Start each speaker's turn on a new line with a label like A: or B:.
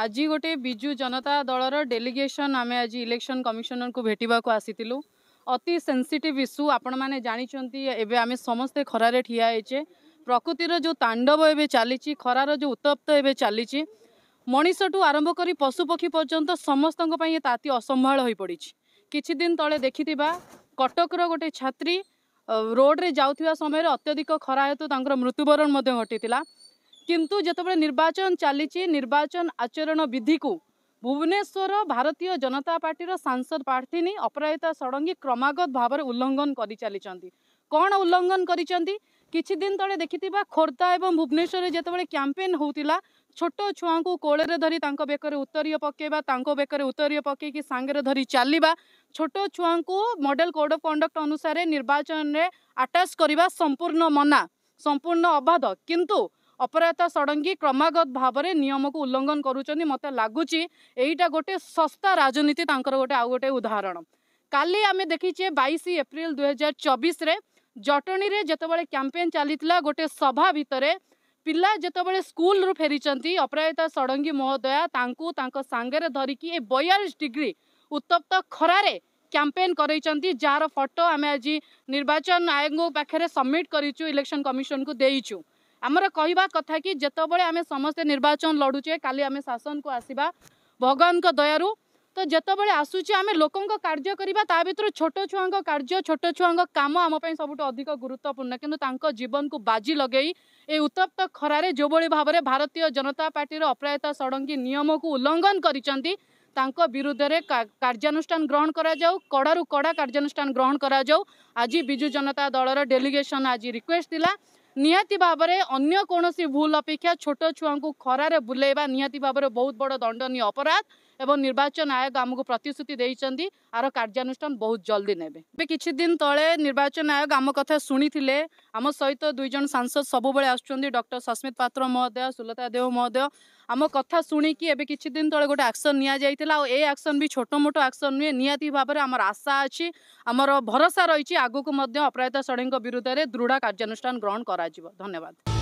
A: आज गोटे विजु जनता दलर डेलीगेशन आम आज इलेक्शन कमिशनर को भेटा आसीलु अति सेंसिटिव इश्यू आपण मैंने जानते एवं आम समस्ते खरारे ठिया होचे प्रकृतिर जो तांडव एवं चली खरार जो उत्तप्त एवं चली मनीषठू आरंभ कर पशुपक्षी पर्यंत समस्त ताती असंभाल हो पड़ी किछि दिन तले देखि कटकर गोटे छात्री रोड रे जाउथिबा समय अत्यधिक खरा हेतु तांकर मृत्युवरण घटीला किंतु जितेबाला निर्वाचन चली निर्वाचन आचरण विधि को भुवनेश्वर भारतीय जनता पार्टी सांसद प्रार्थी अपराजिता षडंगी क्रमागत भाव में उल्लंघन कर चली कौन उल्लंघन किछि दिन तले देखिथिबा खोर्धा एवं भुवनेश्वर जितेबाला कैंपेन होउतिला छोट छुआ को कोल धरी बेकर उत्तरीय पकेबा बेकर उत्तरीय पकईकि सांगे धरी चलवा छोट छुआ को मॉडल कोड ऑफ कंडक्ट अनुसार निर्वाचन में अटैच करने संपूर्ण मना संपूर्ण अबाध किंतु अपराजिता षडंगी क्रमागत भाव में नियम को उल्लंघन करुँच मत लगुच यहीटा गोटे सस्ता राजनीति गोटे आउ गोटे उदाहरण काली आम देखीचे 22 एप्रिल 2024 रे जटणी रे जेतेबेले कैंपेन चलीथिला गोटे सभा भितर पिला जेतेबेले स्कूल रु फेरिचंती अपराजिता षडंगी महोदया तांकू तांको सांगरे धरिकी 42 डिग्री उत्तप्त खरारे कैंपेन करैचंती जार फोटो आम आज निर्वाचन आयोग पाखे सबमिट करिचु इलेक्शन कमिशन को देइचु आमर कहवा कथा कि जेतेबेले आम समस्ते निर्वाचन लड़ुचे काली आम शासन को आसीबा भगवान को दयारु तो जितेबाला आसूचे आम लोकों कार्य करवा ता भर छोट छुआ कार्य छोट छुआ काम आम सब अधिक गुरुत्वपूर्ण किंतु जीवन को बाजी लगे ये उत्तप्त खरारे जो भाव में भारतीय जनता पार्टी अपराजिता षडंगी नियम को उल्लंघन करिसेंती विरुद्ध में कार्यानुष्ठान ग्रहण करा जाऊ कड़ारू कड़ा कार्यानुष्ठान ग्रहण करा जाऊ आज विजु जनता दलर डेलीगेशन आज रिक्वेस्ट थिला निहाती भाव में अन्य कौन भूल अपेक्षा छोट छुआ को खरारे बुलेवा निहाती भाव में बहुत बड़ दंडनीय अपराध एवं निर्वाचन आयोग आमको प्रतिश्रुति देइचंदी आर कार्यानुष्ठान बहुत जल्दी नेबे किछि दिन तले निर्वाचन आयोग आम कथा शुणी आम सहित 2 जन सांसद सब बेले आसुचंदी डॉक्टर सस्मित पात्र महोदय सुलता देव महोदय आम कथा शुणिकी एबे किछि दिन तले गोटे एक्शन निया जाइतिला और ए एक्शन भी छोट मोट एक्शन नुहे निहाती भाव में आमर आशा अछि आमर भरोसा रही आगु को अपराजिता षडंगी विरुद्ध में दृढ़ कार्यानुष्ठान ग्रहण करा जिवो। धन्यवाद।